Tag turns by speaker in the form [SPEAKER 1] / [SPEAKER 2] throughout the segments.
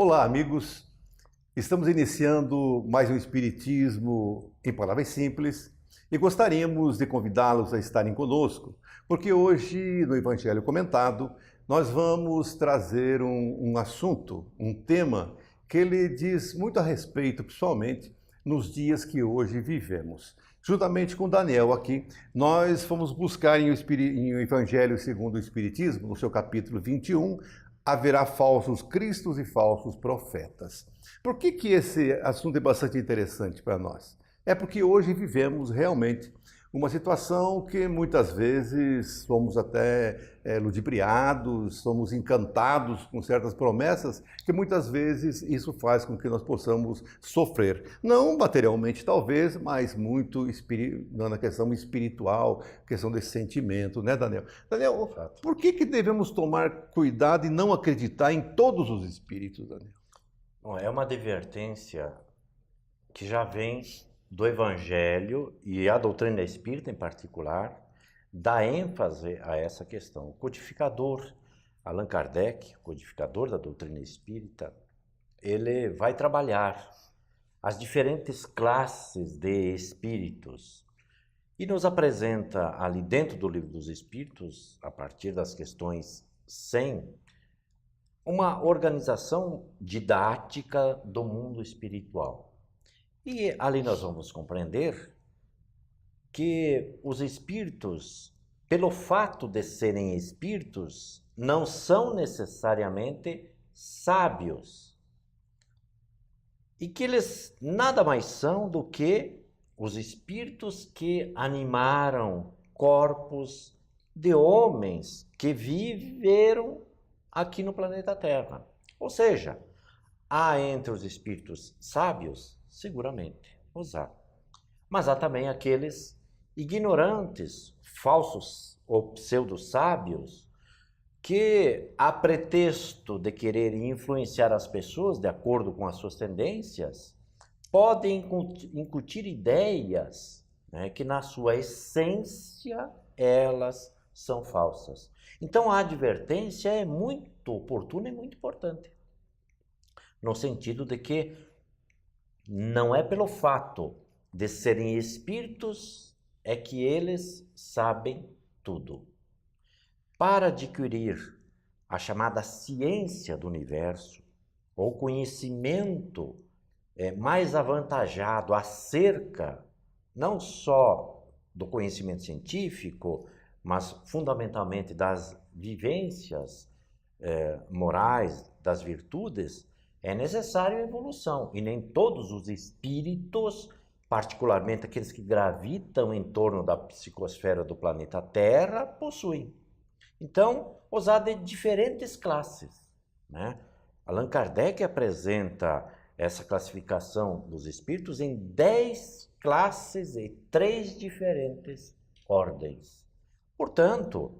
[SPEAKER 1] Olá, amigos. Estamos iniciando mais um Espiritismo em Palavras Simples e gostaríamos de convidá-los a estarem conosco, porque hoje, no Evangelho Comentado, nós vamos trazer um assunto, um tema que ele diz muito a respeito, principalmente nos dias que hoje vivemos. Juntamente com Daniel aqui, nós fomos buscar em o Evangelho segundo o Espiritismo, no seu capítulo 21, haverá falsos cristos e falsos profetas. Por que esse assunto é bastante interessante para nós? É porque hoje vivemos realmente uma situação que muitas vezes somos até ludibriados, somos encantados com certas promessas, que muitas vezes isso faz com que nós possamos sofrer. Não materialmente talvez, mas muito na questão espiritual, questão desse sentimento, né, Daniel? Daniel, por que devemos tomar cuidado e não acreditar em todos os espíritos, Daniel?
[SPEAKER 2] Bom, é uma advertência que já vem do Evangelho e a doutrina espírita em particular, dá ênfase a essa questão. O codificador Allan Kardec, codificador da doutrina espírita, ele vai trabalhar as diferentes classes de espíritos e nos apresenta ali dentro do Livro dos Espíritos, a partir das questões 100, uma organização didática do mundo espiritual. E ali nós vamos compreender que os espíritos, pelo fato de serem espíritos, não são necessariamente sábios. E que eles nada mais são do que os espíritos que animaram corpos de homens que viveram aqui no planeta Terra. Ou seja, há entre os espíritos sábios, seguramente os há. Mas há também aqueles ignorantes, falsos ou pseudo-sábios, que, a pretexto de querer influenciar as pessoas de acordo com as suas tendências, podem incutir ideias, né, que na sua essência elas são falsas. Então a advertência é muito oportuna e muito importante, no sentido de que não é pelo fato de serem espíritos é que eles sabem tudo. Para adquirir a chamada ciência do universo, ou conhecimento mais avantajado acerca não só do conhecimento científico, mas fundamentalmente das vivências morais, das virtudes, é necessário evolução, e nem todos os espíritos, particularmente aqueles que gravitam em torno da psicosfera do planeta Terra, possuem. Então, os há de diferentes classes, né? Allan Kardec apresenta essa classificação dos espíritos em 10 classes e 3 diferentes ordens. Portanto,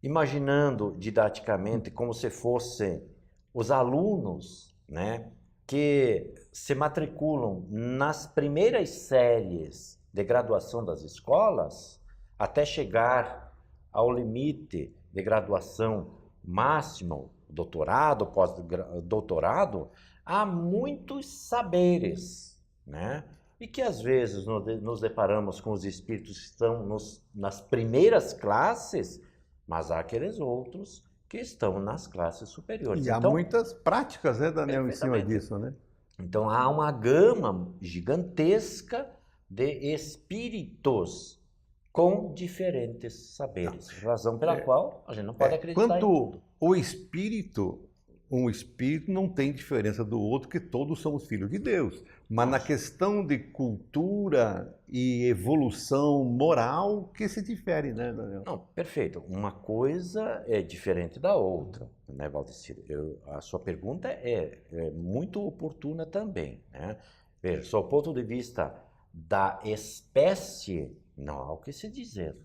[SPEAKER 2] imaginando didaticamente como se fossem os alunos, né, que se matriculam nas primeiras séries de graduação das escolas, até chegar ao limite de graduação máximo, doutorado, pós-doutorado, há muitos saberes, né? E que às vezes nos deparamos com os espíritos que estão nas primeiras classes, mas há aqueles outros que estão nas classes superiores.
[SPEAKER 1] E há muitas práticas, né, Daniel, em cima disso, né?
[SPEAKER 2] Então há uma gama gigantesca de espíritos com diferentes saberes, razão pela qual a gente não pode acreditar em tudo.
[SPEAKER 1] O espírito, um espírito não tem diferença do outro, que todos somos filhos de Deus. Mas na questão de cultura e evolução moral que se difere, né, Daniel?
[SPEAKER 2] Não, perfeito. Uma coisa é diferente da outra, né, Valdecir? A sua pergunta é muito oportuna também, né? Veja, sob o ponto de vista da espécie, não há o que se dizer.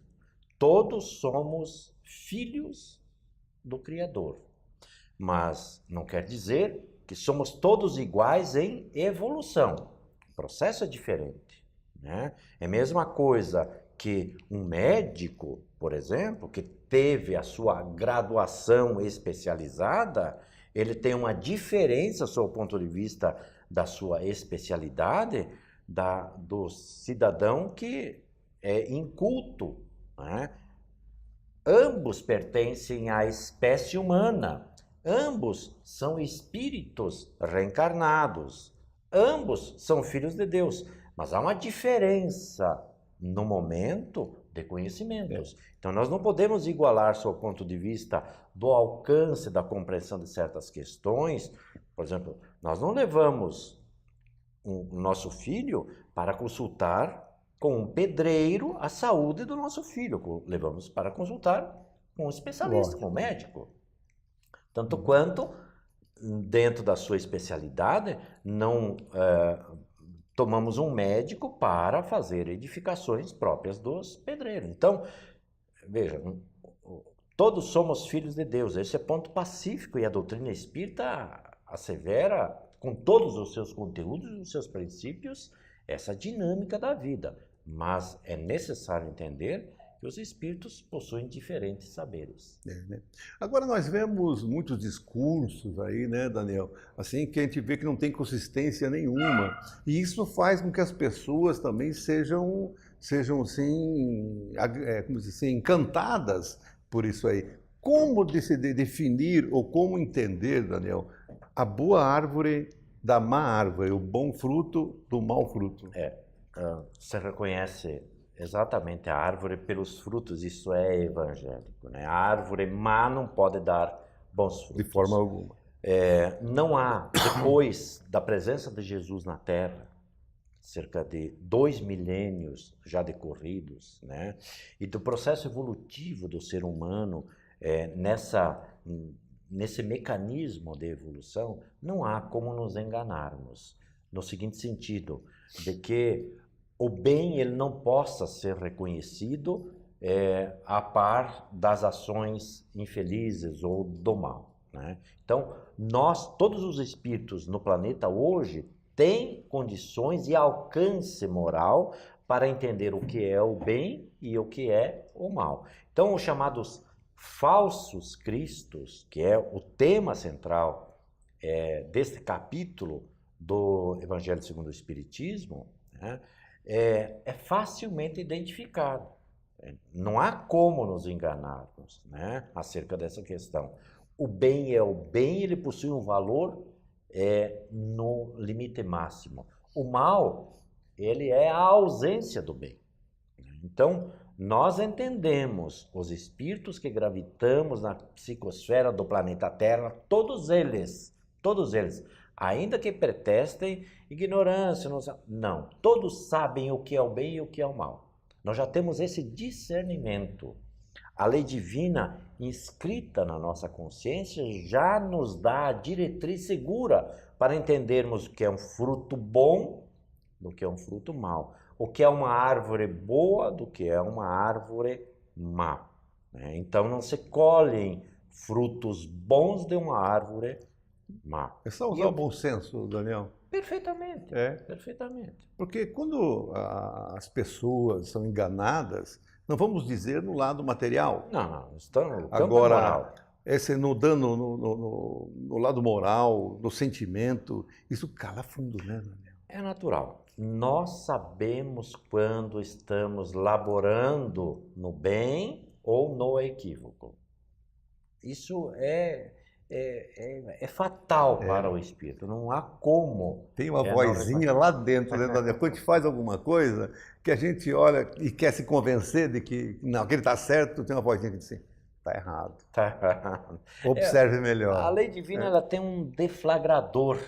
[SPEAKER 2] Todos somos filhos do Criador. Mas não quer dizer que somos todos iguais em evolução. O processo é diferente, né? É a mesma coisa que um médico, por exemplo, que teve a sua graduação especializada, ele tem uma diferença, sob o ponto de vista da sua especialidade, do cidadão que é inculto, né? Ambos pertencem à espécie humana, ambos são espíritos reencarnados, ambos são filhos de Deus, mas há uma diferença no momento de conhecimentos. Então nós não podemos igualar, sob o ponto de vista do alcance da compreensão de certas questões. Por exemplo, nós não levamos o nosso filho para consultar com um pedreiro a saúde do nosso filho. Levamos para consultar com um especialista, com um médico. Tanto quanto, dentro da sua especialidade, não tomamos um médico para fazer edificações próprias dos pedreiros. Então, veja, todos somos filhos de Deus. Esse é ponto pacífico e a doutrina espírita assevera, com todos os seus conteúdos e os seus princípios, essa dinâmica da vida. Mas é necessário entender que os espíritos possuem diferentes saberes.
[SPEAKER 1] Né? Agora nós vemos muitos discursos aí, né, Daniel? Assim, que a gente vê que não tem consistência nenhuma. E isso faz com que as pessoas também sejam assim, como dizer, assim, encantadas por isso aí. Como definir ou como entender, Daniel, a boa árvore da má árvore, o bom fruto do mau fruto?
[SPEAKER 2] Você reconhece exatamente a árvore pelos frutos, isso é evangélico, né? A árvore má não pode dar bons frutos.
[SPEAKER 1] De forma alguma.
[SPEAKER 2] Não há, depois da presença de Jesus na Terra, cerca de 2 milênios já decorridos, né? E do processo evolutivo do ser humano, nesse mecanismo de evolução, não há como nos enganarmos, no seguinte sentido, de que o bem ele não possa ser reconhecido a par das ações infelizes ou do mal, né? Então, todos os espíritos no planeta hoje têm condições e alcance moral para entender o que é o bem e o que é o mal. Então, os chamados falsos cristos, que é o tema central deste capítulo do Evangelho segundo o Espiritismo, né, é facilmente identificado. Não há como nos enganarmos, né, acerca dessa questão. O bem é o bem, ele possui um valor no limite máximo. O mal, ele é a ausência do bem. Então, nós entendemos os espíritos que gravitamos na psicosfera do planeta Terra, todos eles, ainda que pretestem ignorância, não, todos sabem o que é o bem e o que é o mal. Nós já temos esse discernimento. A lei divina inscrita na nossa consciência já nos dá a diretriz segura para entendermos o que é um fruto bom do que é um fruto mau, o que é uma árvore boa do que é uma árvore má, né? Então não se colhem frutos bons de uma árvore má.
[SPEAKER 1] É só usar o bom senso, Daniel.
[SPEAKER 2] Perfeitamente, perfeitamente.
[SPEAKER 1] Porque quando as pessoas são enganadas, não vamos dizer no lado material.
[SPEAKER 2] Não, estamos no campo
[SPEAKER 1] Agora,
[SPEAKER 2] moral.
[SPEAKER 1] No lado moral, no sentimento, isso cala fundo, né, Daniel?
[SPEAKER 2] É natural. Nós sabemos quando estamos laborando no bem ou no equívoco. Isso é fatal para o espírito. Não há como.
[SPEAKER 1] Tem uma vozinha lá dentro, né, Daniel? Quando a gente faz alguma coisa, que a gente olha e quer se convencer de que não, que ele está certo, tem uma vozinha que diz assim, está errado.
[SPEAKER 2] Tá errado.
[SPEAKER 1] Observe melhor.
[SPEAKER 2] A lei divina ela tem um deflagrador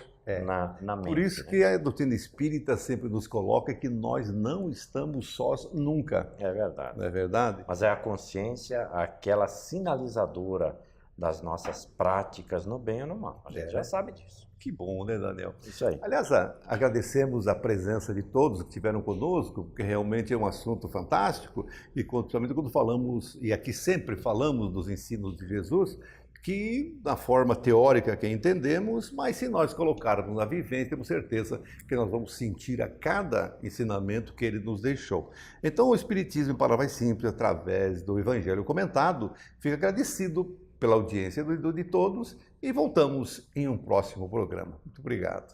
[SPEAKER 2] na mente.
[SPEAKER 1] Por isso que a doutrina espírita sempre nos coloca que nós não estamos sós nunca.
[SPEAKER 2] É verdade.
[SPEAKER 1] Não é verdade?
[SPEAKER 2] Mas é a consciência aquela sinalizadora das nossas práticas no bem ou no mal. A gente já sabe disso.
[SPEAKER 1] Que bom, né, Daniel?
[SPEAKER 2] Isso aí.
[SPEAKER 1] Aliás, agradecemos a presença de todos que estiveram conosco, porque realmente é um assunto fantástico, e principalmente quando falamos, e aqui sempre falamos dos ensinos de Jesus, que na forma teórica que entendemos, mas se nós colocarmos na vivência, temos certeza que nós vamos sentir a cada ensinamento que ele nos deixou. Então, o Espiritismo em Palavras Simples, através do Evangelho comentado, fica agradecido pela audiência de todos e voltamos em um próximo programa. Muito obrigado.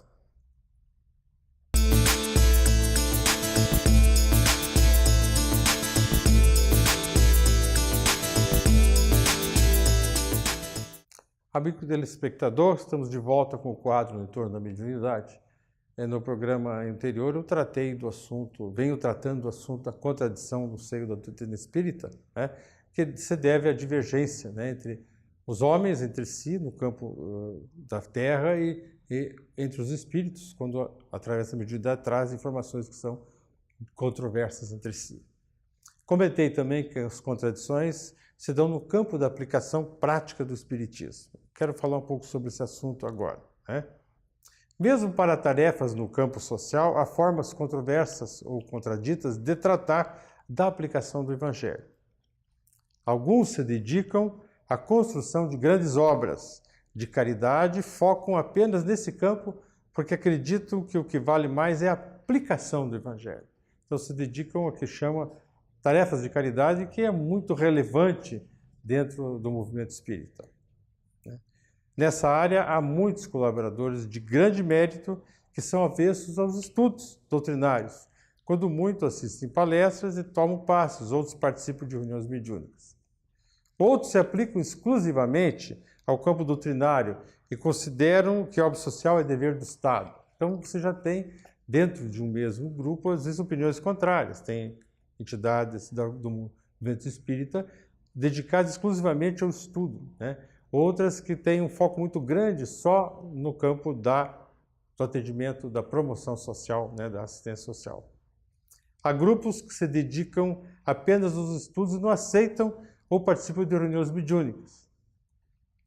[SPEAKER 3] Amigo telespectador, estamos de volta com o quadro Em Torno da Mediunidade. No programa anterior eu tratei do assunto, venho tratando do assunto da contradição no seio da doutrina espírita, né, que se deve à divergência, né, entre os homens, entre si, no campo da Terra e entre os espíritos, quando através da mediunidade traz informações que são controversas entre si. Comentei também que as contradições se dão no campo da aplicação prática do espiritismo. Quero falar um pouco sobre esse assunto agora, né? Mesmo para tarefas no campo social, há formas controversas ou contraditas de tratar da aplicação do Evangelho. Alguns se dedicam à construção de grandes obras de caridade, focam apenas nesse campo porque acreditam que o que vale mais é a aplicação do Evangelho. Então se dedicam ao que chama tarefas de caridade, que é muito relevante dentro do movimento espírita. Nessa área, há muitos colaboradores de grande mérito que são avessos aos estudos doutrinários. Quando muito assistem palestras e tomam passes, outros participam de reuniões mediúnicas. Outros se aplicam exclusivamente ao campo doutrinário e consideram que a obra social é dever do Estado. Então, você já tem, dentro de um mesmo grupo, às vezes opiniões contrárias. Tem entidades do movimento espírita dedicadas exclusivamente ao estudo, né? Outras que têm um foco muito grande só no campo do atendimento, da promoção social, né, da assistência social. Há grupos que se dedicam apenas aos estudos e não aceitam ou participam de reuniões mediúnicas.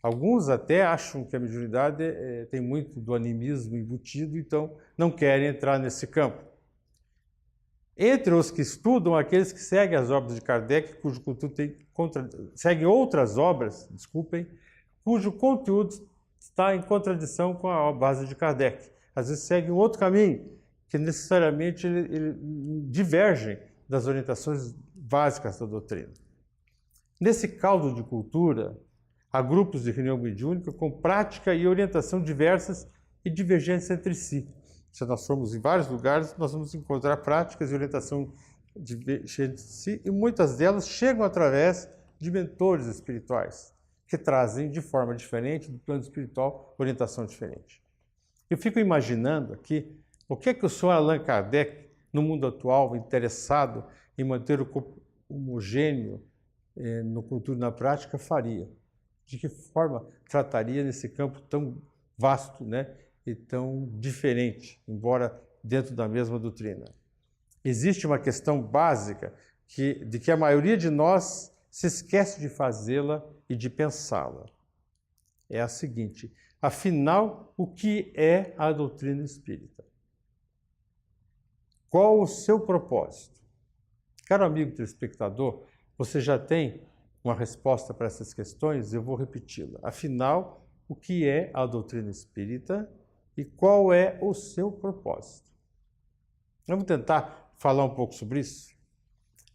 [SPEAKER 3] Alguns até acham que a mediunidade tem muito do animismo embutido, então não querem entrar nesse campo. Entre os que estudam, aqueles que seguem as obras de Kardec, cujo conteúdo seguem outras obras, cujo conteúdo está em contradição com a base de Kardec. Às vezes seguem outro caminho, que necessariamente divergem das orientações básicas da doutrina. Nesse caldo de cultura, há grupos de reunião mediúnica com prática e orientação diversas e divergentes entre si. Se nós formos em vários lugares, nós vamos encontrar práticas e orientação divergentes entre si, e muitas delas chegam através de mentores espirituais, que trazem de forma diferente, do plano espiritual, orientação diferente. Eu fico imaginando aqui o que é que o senhor Allan Kardec, no mundo atual, interessado em manter o corpo homogêneo no cultura e na prática, faria. De que forma trataria nesse campo tão vasto, né, e tão diferente, embora dentro da mesma doutrina. Existe uma questão básica de que a maioria de nós se esquece de fazê-la e de pensá-la. É a seguinte: afinal, o que é a doutrina espírita? Qual o seu propósito? Caro amigo telespectador, você já tem uma resposta para essas questões? Eu vou repeti-la. Afinal, o que é a doutrina espírita e qual é o seu propósito? Vamos tentar falar um pouco sobre isso?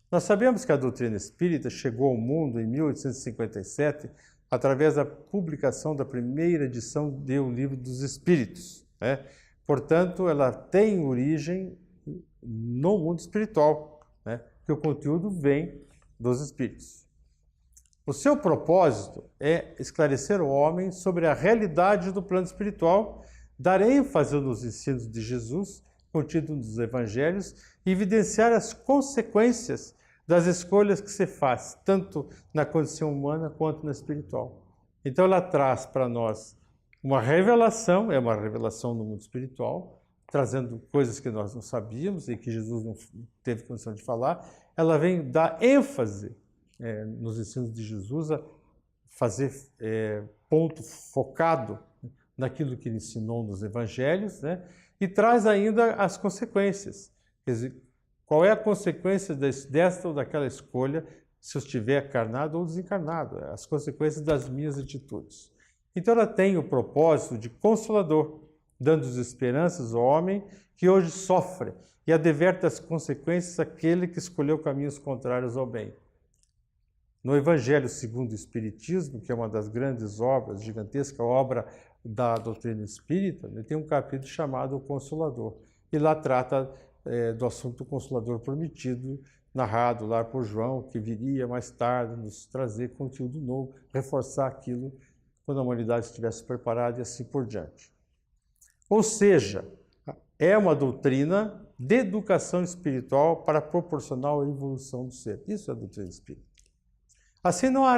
[SPEAKER 3] Nós sabemos que a doutrina espírita chegou ao mundo em 1857 através da publicação da primeira edição do Livro dos Espíritos, né? Portanto, ela tem origem no mundo espiritual, né? Que o conteúdo vem dos espíritos. O seu propósito é esclarecer o homem sobre a realidade do plano espiritual, dar ênfase nos ensinos de Jesus, contidos nos evangelhos, e evidenciar as consequências das escolhas que se faz, tanto na condição humana quanto na espiritual. Então ela traz para nós uma revelação, é uma revelação no mundo espiritual, trazendo coisas que nós não sabíamos e que Jesus não teve condição de falar. Ela vem dar ênfase nos ensinos de Jesus, a fazer ponto focado naquilo que ele ensinou nos evangelhos, né? E traz ainda as consequências. Quer dizer, qual é a consequência desta ou daquela escolha, se eu estiver encarnado ou desencarnado? As consequências das minhas atitudes. Então ela tem o propósito de consolador, dando esperanças ao homem que hoje sofre e adverte as consequências àquele que escolheu caminhos contrários ao bem. No Evangelho segundo o Espiritismo, que é uma das grandes obras, gigantesca obra da doutrina espírita, tem um capítulo chamado O Consolador. E lá trata do assunto do Consolador prometido, narrado lá por João, que viria mais tarde nos trazer conteúdo novo, reforçar aquilo quando a humanidade estivesse preparada e assim por diante. Ou seja, é uma doutrina de educação espiritual para proporcionar a evolução do ser. Isso é a doutrina espírita. Assim não há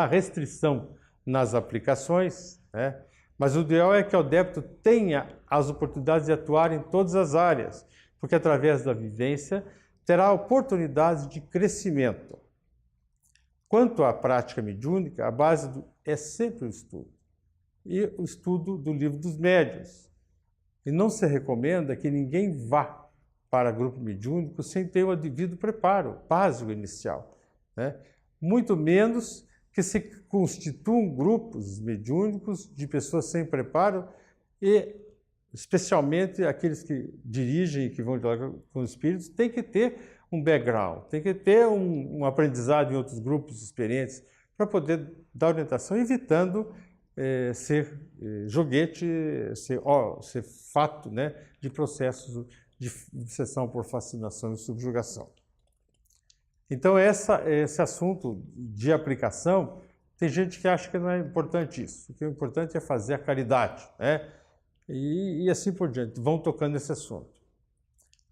[SPEAKER 3] restrição nas aplicações, né? Mas o ideal é que o adepto tenha as oportunidades de atuar em todas as áreas, porque através da vivência terá oportunidades de crescimento. Quanto à prática mediúnica, a base é sempre o estudo. E o estudo do Livro dos Médiuns. E não se recomenda que ninguém vá para grupo mediúnico sem ter o devido preparo básico inicial, né? Muito menos que se constituam grupos mediúnicos de pessoas sem preparo e, especialmente, aqueles que dirigem e que vão dialogar com os espíritos, tem que ter um background, tem que ter um aprendizado em outros grupos experientes para poder dar orientação, evitando ser joguete, ser fato, né, de processos de obsessão por fascinação e subjugação. Então, esse assunto de aplicação, tem gente que acha que não é importante isso. O que é importante é fazer a caridade, né? E assim por diante, vão tocando esse assunto.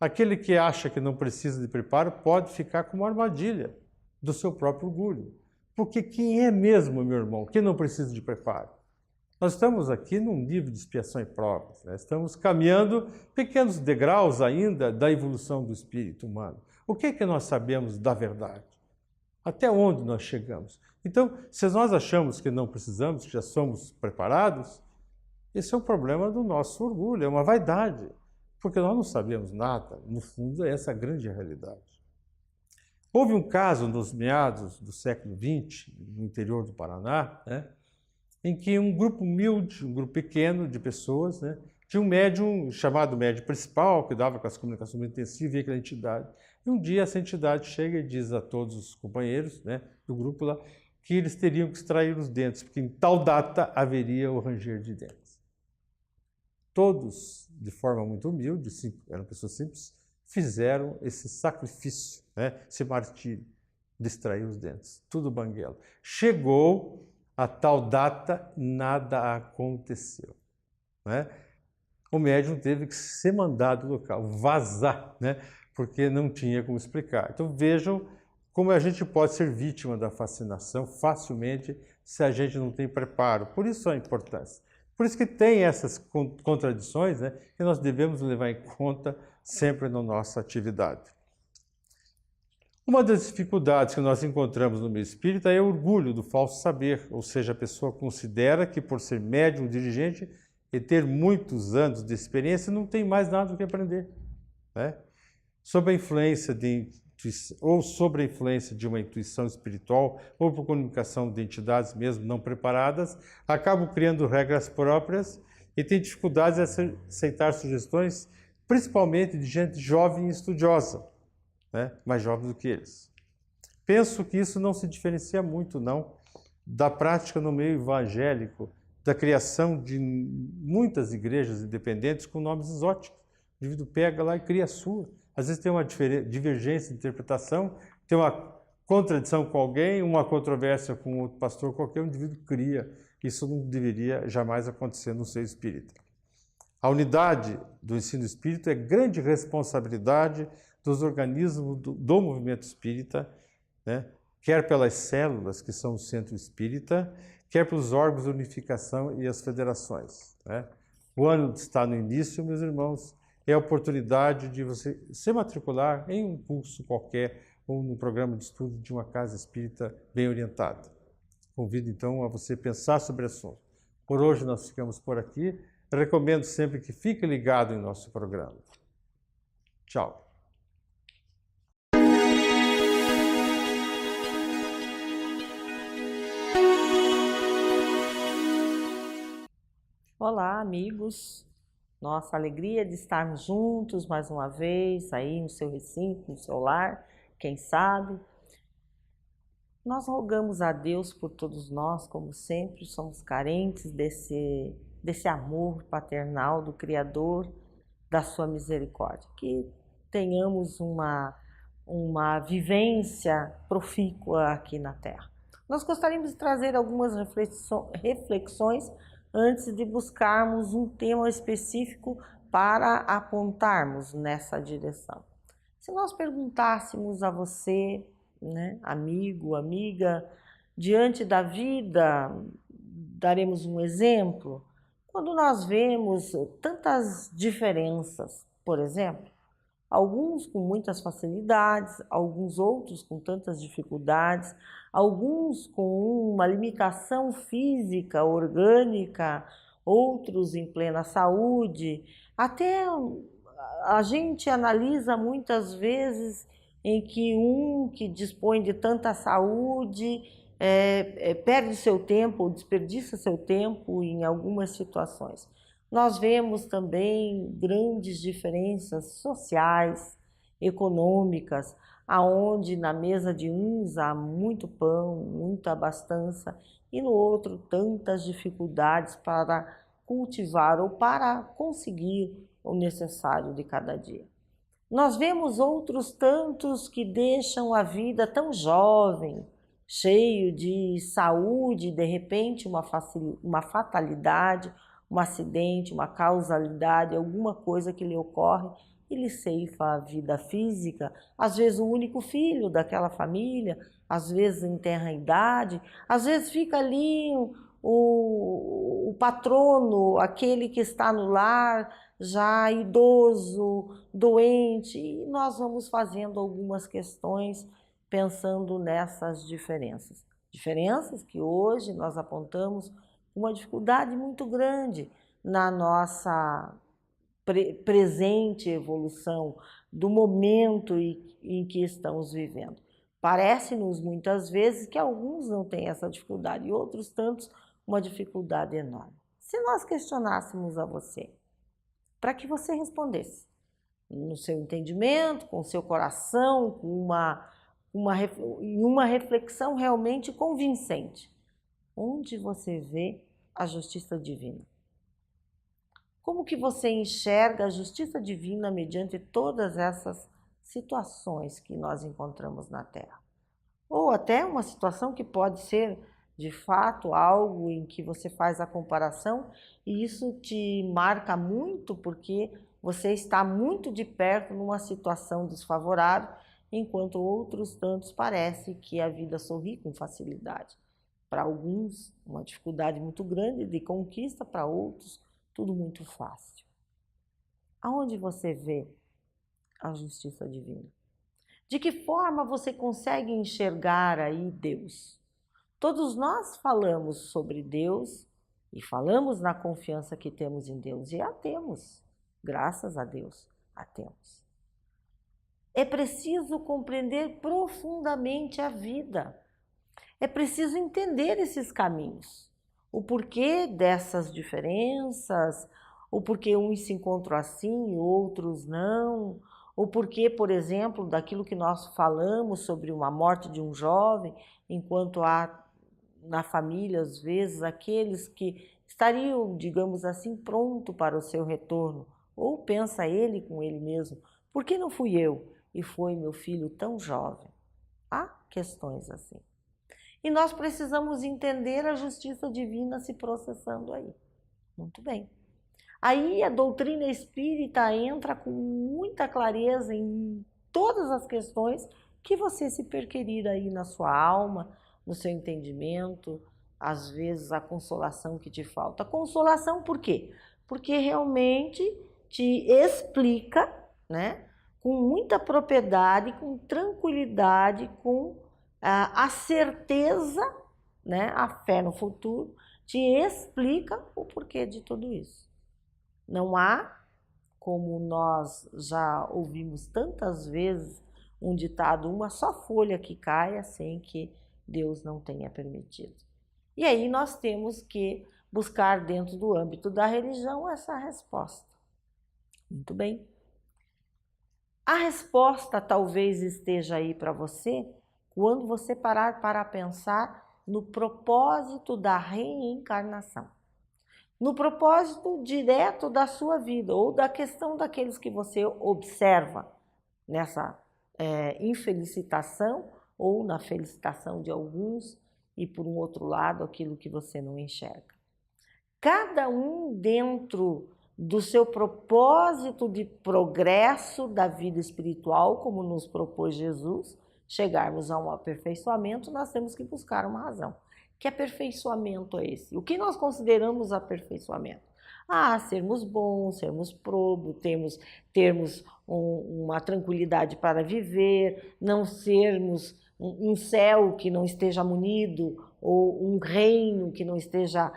[SPEAKER 3] Aquele que acha que não precisa de preparo pode ficar com uma armadilha do seu próprio orgulho. Porque quem é mesmo, meu irmão, que não precisa de preparo? Nós estamos aqui num nível de expiação e provas, né? Estamos caminhando pequenos degraus ainda da evolução do espírito humano. O que é que nós sabemos da verdade? Até onde nós chegamos? Então, se nós achamos que não precisamos, que já somos preparados, esse é um problema do nosso orgulho, é uma vaidade, porque nós não sabemos nada. No fundo, é essa a grande realidade. Houve um caso nos meados do século XX, no interior do Paraná, né, em que um grupo humilde, um grupo pequeno de pessoas, né, tinha um médium chamado médium principal, que dava com as comunicações intensivas e aquela entidade. E um dia essa entidade chega e diz a todos os companheiros, né, do grupo lá, que eles teriam que extrair os dentes, porque em tal data haveria o ranger de dentes. Todos, de forma muito humilde, eram pessoas simples, fizeram esse sacrifício, né, esse martírio de extrair os dentes. Tudo banguela. Chegou a tal data, nada aconteceu, né? O médium teve que ser mandado do local, vazar, né? Porque não tinha como explicar. Então vejam como a gente pode ser vítima da fascinação facilmente se a gente não tem preparo. Por isso a importância. Por isso que tem essas contradições, né, que nós devemos levar em conta sempre na nossa atividade. Uma das dificuldades que nós encontramos no meio espírita é o orgulho do falso saber, ou seja, a pessoa considera que por ser médium dirigente e ter muitos anos de experiência não tem mais nada do que aprender, né? Sob a influência sobre a influência de uma intuição espiritual ou por comunicação de entidades mesmo não preparadas, acabam criando regras próprias e têm dificuldades em aceitar sugestões, principalmente de gente jovem e estudiosa, né? Mais jovem do que eles. Penso que isso não se diferencia muito, não, da prática no meio evangélico, da criação de muitas igrejas independentes com nomes exóticos. O indivíduo pega lá e cria a sua. Às vezes tem uma divergência de interpretação, tem uma contradição com alguém, uma controvérsia com outro pastor, qualquer indivíduo cria. Isso não deveria jamais acontecer no seio espírita. A unidade do ensino espírita é grande responsabilidade dos organismos do movimento espírita, né? Quer pelas células, que são o centro espírita, quer pelos órgãos de unificação e as federações, né? O ano está no início, meus irmãos, é a oportunidade de você se matricular em um curso qualquer ou num programa de estudo de uma casa espírita bem orientada. Convido, então, a você pensar sobre o assunto. Por hoje nós ficamos por aqui. Recomendo sempre que fique ligado em nosso programa. Tchau.
[SPEAKER 4] Olá, amigos. Nossa alegria de estarmos juntos mais uma vez, aí no seu recinto, no seu lar, quem sabe. nós rogamos a Deus por todos nós, como sempre, somos carentes desse amor paternal do Criador, da sua misericórdia. Que tenhamos uma vivência profícua aqui na Terra. Nós gostaríamos de trazer algumas reflexões antes de buscarmos um tema específico para apontarmos nessa direção. Se nós perguntássemos a você, né, amigo, amiga, diante da vida, daremos um exemplo. Quando nós vemos tantas diferenças, por exemplo, alguns com muitas facilidades, alguns outros com tantas dificuldades, alguns com uma limitação física, orgânica, outros em plena saúde. Até a gente analisa muitas vezes em que um que dispõe de tanta saúde perde seu tempo ou desperdiça seu tempo em algumas situações. Nós vemos também grandes diferenças sociais, econômicas, aonde na mesa de uns há muito pão, muita abastança, e no outro tantas dificuldades para cultivar ou para conseguir o necessário de cada dia. Nós vemos outros tantos que deixam a vida tão jovem, cheio de saúde, de repente uma fatalidade, um acidente, uma causalidade, alguma coisa que lhe ocorre e lhe ceifa a vida física, às vezes o único filho daquela família, às vezes em tenra idade, às vezes fica ali o patrono, aquele que está no lar, já idoso, doente, e nós vamos fazendo algumas questões pensando nessas diferenças. Diferenças que hoje nós apontamos uma dificuldade muito grande na nossa presente evolução, do momento em que estamos vivendo. Parece-nos muitas vezes que alguns não têm essa dificuldade e outros tantos uma dificuldade enorme. Se nós questionássemos a você, para que você respondesse, no seu entendimento, com o seu coração, com uma reflexão realmente convincente, onde você vê a justiça divina? Como que você enxerga a justiça divina mediante todas essas situações que nós encontramos na Terra? Ou até uma situação que pode ser, de fato, algo em que você faz a comparação e isso te marca muito porque você está muito de perto numa situação desfavorável, enquanto outros tantos parece que a vida sorri com facilidade. Para alguns, uma dificuldade muito grande de conquista, para outros, tudo muito fácil. Aonde você vê a justiça divina? De que forma você consegue enxergar aí Deus? Todos nós falamos sobre Deus e falamos na confiança que temos em Deus, e a temos, graças a Deus, a temos. É preciso compreender profundamente a vida. É preciso entender esses caminhos, o porquê dessas diferenças, o porquê uns se encontram assim e outros não, o porquê, por exemplo, daquilo que nós falamos sobre uma morte de um jovem, enquanto há na família, às vezes, aqueles que estariam, digamos assim, pronto para o seu retorno, ou pensa ele com ele mesmo, por que não fui eu e foi meu filho tão jovem? Há questões assim. E nós precisamos entender a justiça divina se processando aí. Muito bem. Aí a doutrina espírita entra com muita clareza em todas as questões que você se perquirir aí na sua alma, no seu entendimento, às vezes a consolação que te falta. Consolação por quê? Porque realmente te explica, né, com muita propriedade, com tranquilidade, com a certeza, né, a fé no futuro, te explica o porquê de tudo isso. Não há, como nós já ouvimos tantas vezes, um ditado, uma só folha que caia sem que Deus não tenha permitido. E aí nós temos que buscar dentro do âmbito da religião essa resposta. Muito bem. A resposta talvez esteja aí para você com quando você parar para pensar no propósito da reencarnação. No propósito direto da sua vida, ou da questão daqueles que você observa nessa infelicitação, ou na felicitação de alguns, e por um outro lado, aquilo que você não enxerga. Cada um dentro do seu propósito de progresso da vida espiritual, como nos propôs Jesus, chegarmos a um aperfeiçoamento, nós temos que buscar uma razão. Que aperfeiçoamento é esse? O que nós consideramos aperfeiçoamento? Sermos bons, sermos probos, termos uma tranquilidade para viver, não sermos um céu que não esteja munido, ou um reino que não esteja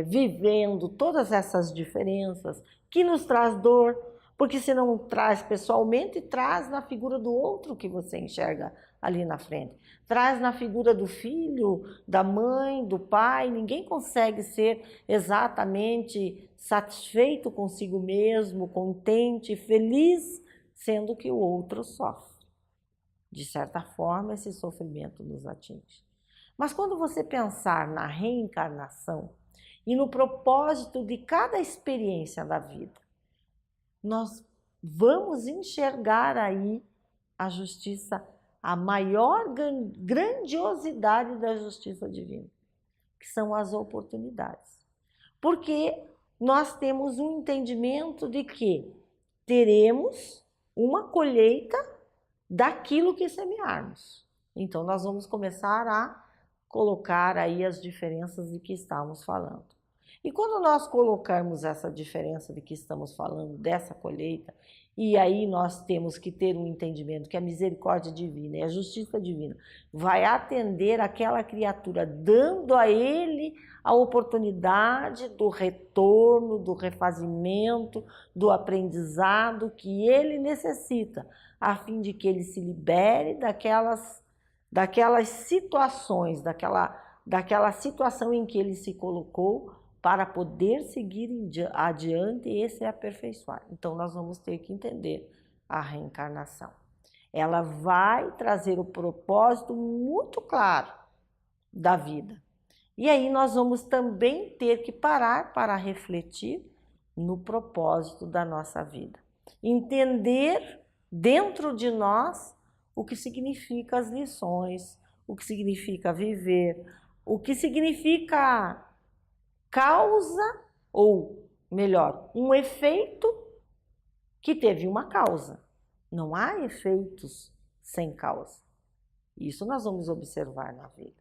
[SPEAKER 4] vivendo todas essas diferenças, que nos traz dor, porque se não traz pessoalmente, traz na figura do outro que você enxerga ali na frente. Traz na figura do filho, da mãe, do pai. Ninguém consegue ser exatamente satisfeito consigo mesmo, contente, feliz, sendo que o outro sofre. De certa forma, esse sofrimento nos atinge. Mas quando você pensar na reencarnação e no propósito de cada experiência da vida, nós vamos enxergar aí a justiça, a maior grandiosidade da justiça divina, que são as oportunidades. Porque nós temos um entendimento de que teremos uma colheita daquilo que semearmos. Então, nós vamos começar a colocar aí as diferenças de que estamos falando. E quando nós colocarmos essa diferença de que estamos falando, dessa colheita, e aí nós temos que ter um entendimento que a misericórdia divina e a justiça divina vai atender aquela criatura, dando a ele a oportunidade do retorno, do refazimento, do aprendizado que ele necessita, a fim de que ele se libere daquelas situações, daquela situação em que ele se colocou, para poder seguir adiante e se aperfeiçoar. Então, nós vamos ter que entender a reencarnação. Ela vai trazer o propósito muito claro da vida. E aí nós vamos também ter que parar para refletir no propósito da nossa vida. Entender dentro de nós o que significa as lições, o que significa viver, o que significa causa, ou melhor, um efeito que teve uma causa. Não há efeitos sem causa. Isso nós vamos observar na vida.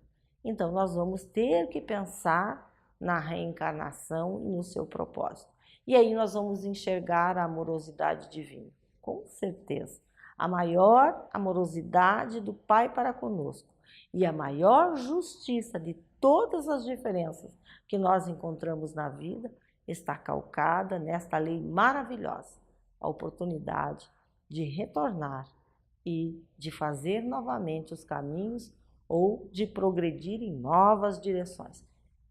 [SPEAKER 4] Então, nós vamos ter que pensar na reencarnação e no seu propósito. E aí nós vamos enxergar a amorosidade divina, com certeza. A maior amorosidade do Pai para conosco e a maior justiça de todas as diferenças que nós encontramos na vida está calcada nesta lei maravilhosa, a oportunidade de retornar e de fazer novamente os caminhos ou de progredir em novas direções.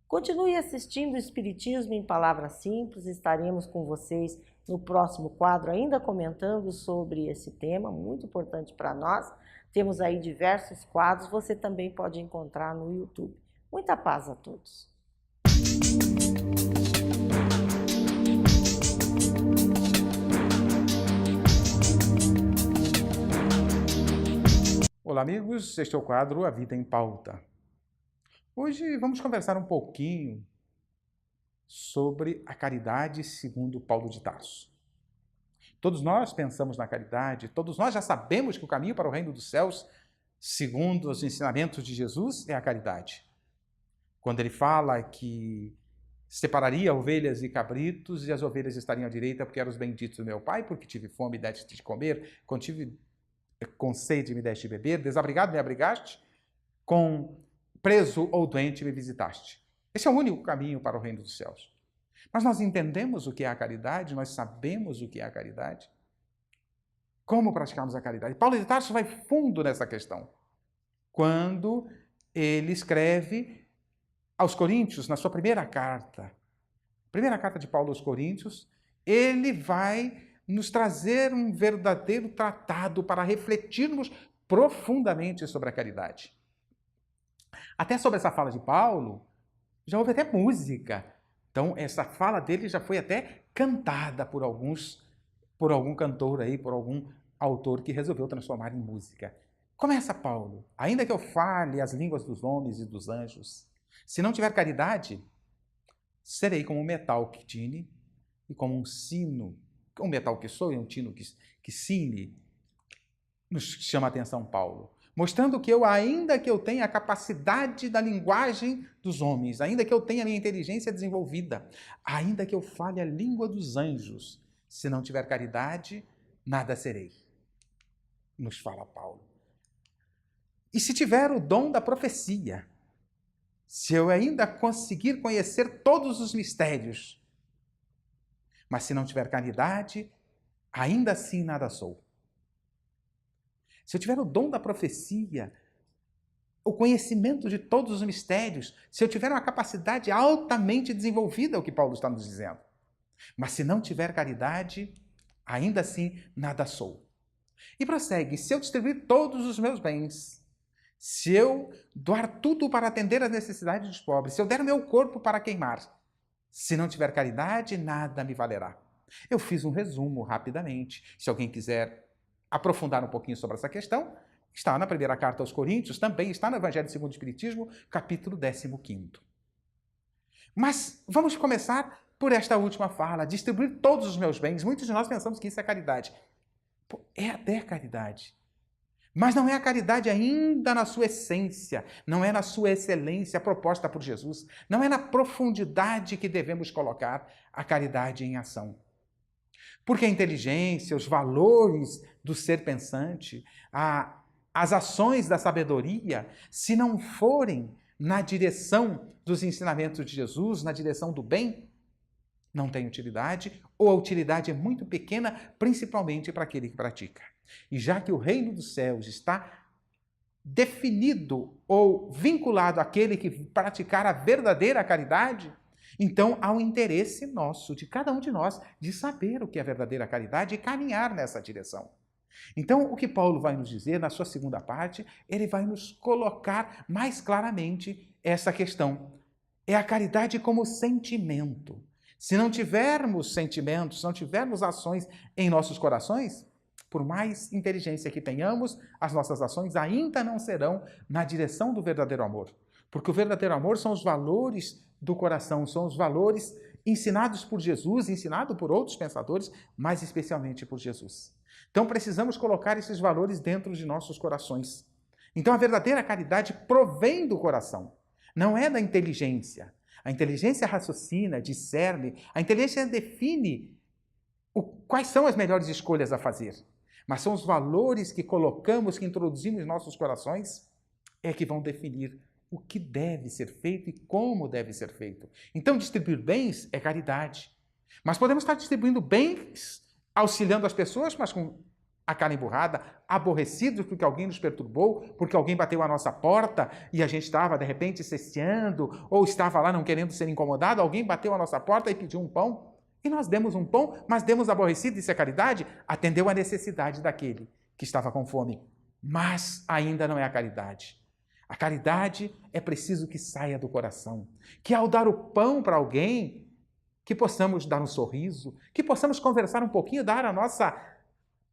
[SPEAKER 4] Continue assistindo o Espiritismo em Palavras Simples, estaremos com vocês no próximo quadro ainda comentando sobre esse tema, muito importante para nós. Temos aí diversos quadros, você também pode encontrar no YouTube. Muita paz a todos.
[SPEAKER 5] Olá, amigos. Este é o quadro A Vida em Pauta. Hoje vamos conversar um pouquinho sobre a caridade segundo Paulo de Tarso. Todos nós pensamos na caridade, todos nós já sabemos que o caminho para o reino dos céus, segundo os ensinamentos de Jesus, é a caridade. Quando ele fala que separaria ovelhas e cabritos e as ovelhas estariam à direita porque eram os benditos do meu Pai, porque tive fome e deste de comer, quando tive com sede me deste de beber, desabrigado me abrigaste, com preso ou doente me visitaste. Esse é o único caminho para o reino dos céus. Mas nós entendemos o que é a caridade, nós sabemos o que é a caridade. Como praticamos a caridade? Paulo de Tarso vai fundo nessa questão. Quando ele escreve aos Coríntios, na sua primeira carta de Paulo aos Coríntios, ele vai nos trazer um verdadeiro tratado para refletirmos profundamente sobre a caridade. Até sobre essa fala de Paulo, já houve até música. Então, essa fala dele já foi até cantada por algum cantor aí, por algum autor que resolveu transformar em música. Começa Paulo: ainda que eu fale as línguas dos homens e dos anjos, se não tiver caridade, serei como um metal que tine e como um sino. Um metal que soe, um sino que sine. Nos chama a atenção Paulo, mostrando que ainda que eu tenha a capacidade da linguagem dos homens, ainda que eu tenha a minha inteligência desenvolvida, ainda que eu fale a língua dos anjos, se não tiver caridade, nada serei. Nos fala Paulo. E se tiver o dom da profecia, se eu ainda conseguir conhecer todos os mistérios, mas se não tiver caridade, ainda assim nada sou. Se eu tiver o dom da profecia, o conhecimento de todos os mistérios, se eu tiver uma capacidade altamente desenvolvida, é o que Paulo está nos dizendo. Mas se não tiver caridade, ainda assim nada sou. E prossegue: se eu distribuir todos os meus bens, se eu doar tudo para atender às necessidades dos pobres, se eu der meu corpo para queimar, se não tiver caridade, nada me valerá. Eu fiz um resumo rapidamente. Se alguém quiser aprofundar um pouquinho sobre essa questão, está na primeira carta aos Coríntios, também está no Evangelho segundo o Espiritismo, capítulo 15. Mas vamos começar por esta última fala: distribuir todos os meus bens. Muitos de nós pensamos que isso é caridade. Pô, é até caridade. Mas não é a caridade ainda na sua essência, não é na sua excelência proposta por Jesus, não é na profundidade que devemos colocar a caridade em ação. Porque a inteligência, os valores do ser pensante, as ações da sabedoria, se não forem na direção dos ensinamentos de Jesus, na direção do bem, não tem utilidade, ou a utilidade é muito pequena, principalmente para aquele que pratica. E já que o reino dos céus está definido ou vinculado àquele que praticar a verdadeira caridade, então há um interesse nosso, de cada um de nós, de saber o que é verdadeira caridade e caminhar nessa direção. Então, o que Paulo vai nos dizer na sua segunda parte, ele vai nos colocar mais claramente essa questão. É a caridade como sentimento. Se não tivermos sentimentos, se não tivermos ações em nossos corações, por mais inteligência que tenhamos, as nossas ações ainda não serão na direção do verdadeiro amor. Porque o verdadeiro amor são os valores do coração, são os valores ensinados por Jesus, ensinados por outros pensadores, mas especialmente por Jesus. Então precisamos colocar esses valores dentro de nossos corações. Então a verdadeira caridade provém do coração, não é da inteligência. A inteligência raciocina, discerne, a inteligência define quais são as melhores escolhas a fazer. Mas são os valores que colocamos, que introduzimos em nossos corações, é que vão definir o que deve ser feito e como deve ser feito. Então, distribuir bens é caridade. Mas podemos estar distribuindo bens, auxiliando as pessoas, mas com a cara emburrada, aborrecidos porque alguém nos perturbou, porque alguém bateu a nossa porta e a gente estava, de repente, cesseando, ou estava lá não querendo ser incomodado, alguém bateu a nossa porta e pediu um pão, e nós demos um pão, mas demos aborrecido, isso é caridade? Atendeu a necessidade daquele que estava com fome. Mas ainda não é a caridade. A caridade é preciso que saia do coração, que ao dar o pão para alguém, que possamos dar um sorriso, que possamos conversar um pouquinho, dar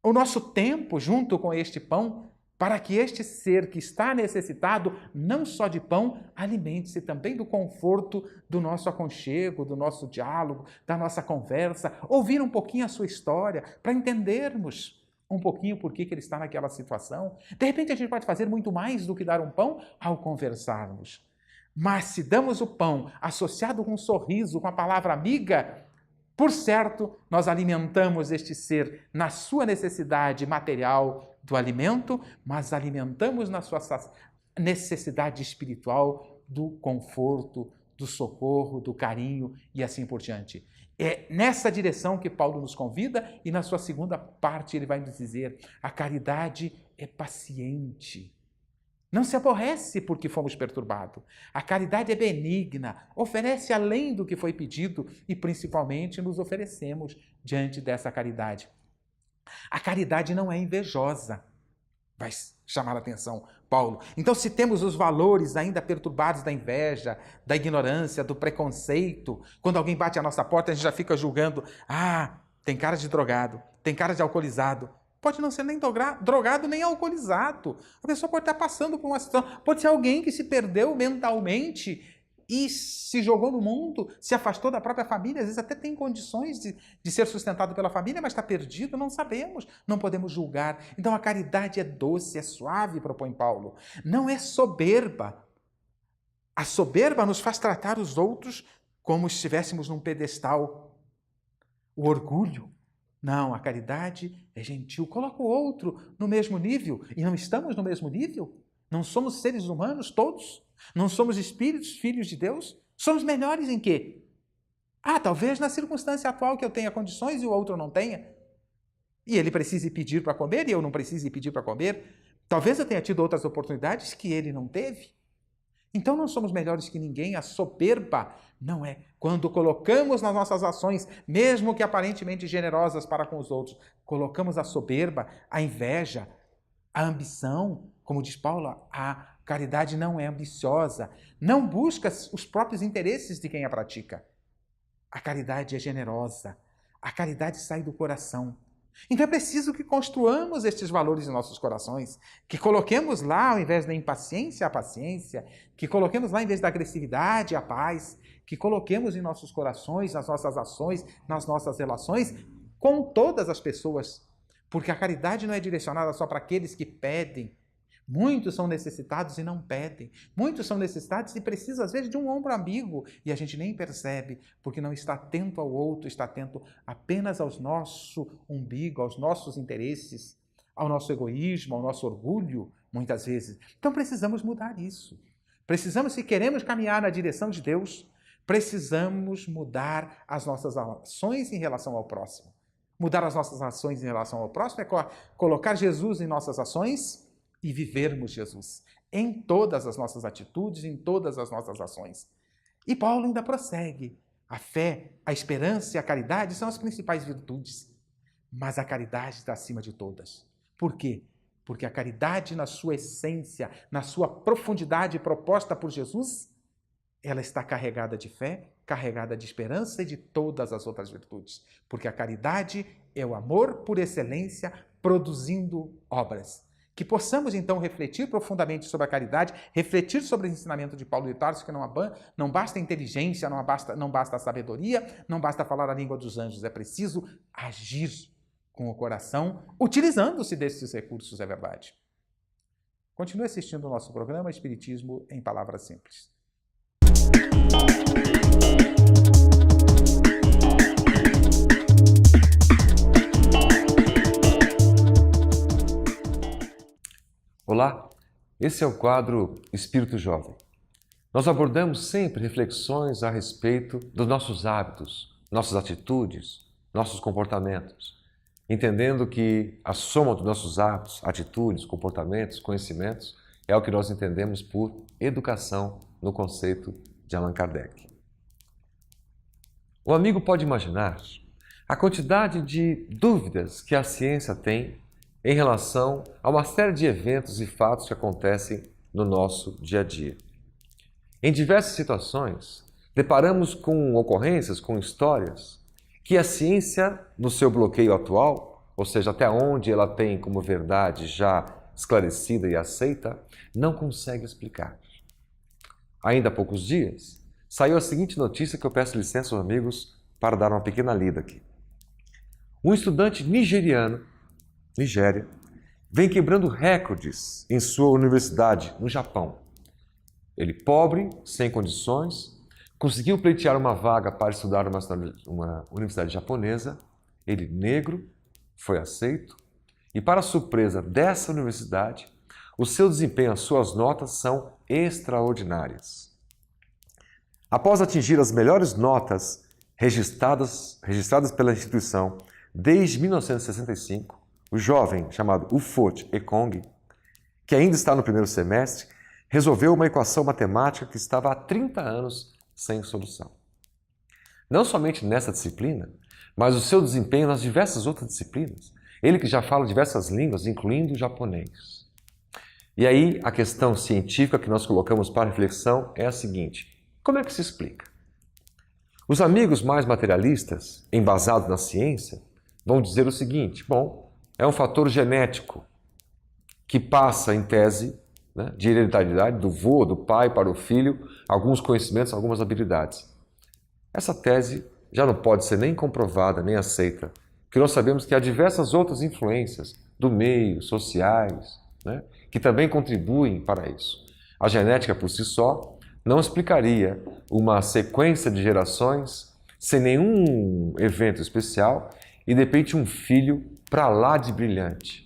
[SPEAKER 5] o nosso tempo junto com este pão, para que este ser que está necessitado, não só de pão, alimente-se também do conforto do nosso aconchego, do nosso diálogo, da nossa conversa, ouvir um pouquinho a sua história, para entendermos um pouquinho por que ele está naquela situação. De repente a gente pode fazer muito mais do que dar um pão ao conversarmos. Mas se damos o pão associado com um sorriso, com a palavra amiga, por certo, nós alimentamos este ser na sua necessidade material do alimento, mas alimentamos na sua necessidade espiritual do conforto, do socorro, do carinho e assim por diante. É nessa direção que Paulo nos convida e na sua segunda parte ele vai nos dizer: a caridade é paciente. Não se aborrece porque fomos perturbados. A caridade é benigna, oferece além do que foi pedido e principalmente nos oferecemos diante dessa caridade. A caridade não é invejosa. vai chamar a atenção, Paulo. Então, se temos os valores ainda perturbados da inveja, da ignorância, do preconceito, quando alguém bate à nossa porta, a gente já fica julgando, tem cara de drogado, tem cara de alcoolizado. Pode não ser nem drogado, nem alcoolizado. A pessoa pode estar passando por uma situação, pode ser alguém que se perdeu mentalmente e se jogou no mundo, se afastou da própria família, às vezes até tem condições de ser sustentado pela família, mas está perdido, não sabemos, não podemos julgar. Então a caridade é doce, é suave, propõe Paulo. Não é soberba. A soberba nos faz tratar os outros como se estivéssemos num pedestal. O orgulho. Não, a caridade é gentil, coloca o outro no mesmo nível. E não estamos no mesmo nível? Não somos seres humanos todos? Não somos espíritos, filhos de Deus? Somos melhores em quê? Talvez na circunstância atual que eu tenha condições e o outro não tenha. E ele precise pedir para comer e eu não precise pedir para comer. Talvez eu tenha tido outras oportunidades que ele não teve. Então não somos melhores que ninguém. A soberba não é. Quando colocamos nas nossas ações, mesmo que aparentemente generosas para com os outros, colocamos a soberba, a inveja, a ambição, como diz Paulo, a caridade não é ambiciosa, não busca os próprios interesses de quem a pratica. A caridade é generosa, a caridade sai do coração. Então é preciso que construamos estes valores em nossos corações, que coloquemos lá, ao invés da impaciência, a paciência, que coloquemos lá, em vez da agressividade, a paz, que coloquemos em nossos corações, nas nossas ações, nas nossas relações, com todas as pessoas. Porque a caridade não é direcionada só para aqueles que pedem. Muitos são necessitados e não pedem. Muitos são necessitados e precisam, às vezes, de um ombro amigo. E a gente nem percebe, porque não está atento ao outro, está atento apenas ao nosso umbigo, aos nossos interesses, ao nosso egoísmo, ao nosso orgulho, muitas vezes. Então precisamos mudar isso. Precisamos, se queremos caminhar na direção de Deus, precisamos mudar as nossas ações em relação ao próximo. Mudar as nossas ações em relação ao próximo é colocar Jesus em nossas ações e vivermos Jesus em todas as nossas atitudes, em todas as nossas ações. E Paulo ainda prossegue. A fé, a esperança e a caridade são as principais virtudes, mas a caridade está acima de todas. Por quê? Porque a caridade, na sua essência, na sua profundidade proposta por Jesus, ela está carregada de fé, carregada de esperança e de todas as outras virtudes. Porque a caridade é o amor por excelência, produzindo obras. Que possamos, então, refletir profundamente sobre a caridade, refletir sobre o ensinamento de Paulo de Tarso, que não basta inteligência, não basta a sabedoria, não basta falar a língua dos anjos, é preciso agir com o coração, utilizando-se desses recursos, é verdade. Continue assistindo o nosso programa Espiritismo em Palavras Simples.
[SPEAKER 6] Olá, esse é o quadro Espírito Jovem. Nós abordamos sempre reflexões a respeito dos nossos hábitos, nossas atitudes, nossos comportamentos, entendendo que a soma dos nossos hábitos, atitudes, comportamentos, conhecimentos é o que nós entendemos por educação no conceito de Allan Kardec. O amigo pode imaginar a quantidade de dúvidas que a ciência tem em relação a uma série de eventos e fatos que acontecem no nosso dia a dia. Em diversas situações, deparamos com ocorrências, com histórias, que a ciência, no seu bloqueio atual, ou seja, até onde ela tem como verdade já esclarecida e aceita, não consegue explicar. Ainda há poucos dias, saiu a seguinte notícia que eu peço licença aos amigos para dar uma pequena lida aqui. Um estudante nigeriano, Nigéria, vem quebrando recordes em sua universidade no Japão. Ele, pobre, sem condições, conseguiu pleitear uma vaga para estudar numa universidade japonesa. Ele, negro, foi aceito e, para surpresa dessa universidade, o seu desempenho, as suas notas são extraordinárias. Após atingir as melhores notas registradas pela instituição desde 1965, o jovem chamado Ufot Ekong, que ainda está no primeiro semestre, resolveu uma equação matemática que estava há 30 anos sem solução. Não somente nessa disciplina, mas o seu desempenho nas diversas outras disciplinas. Ele que já fala diversas línguas, incluindo o japonês. E aí a questão científica que nós colocamos para reflexão é a seguinte: como é que se explica? Os amigos mais materialistas, embasados na ciência, vão dizer o seguinte: bom, é um fator genético que passa, em tese, né, de hereditariedade do vô, do pai para o filho, alguns conhecimentos, algumas habilidades. Essa tese já não pode ser nem comprovada, nem aceita, porque nós sabemos que há diversas outras influências do meio, sociais, né, que também contribuem para isso. A genética por si só não explicaria uma sequência de gerações sem nenhum evento especial e de repente um filho para lá de brilhante.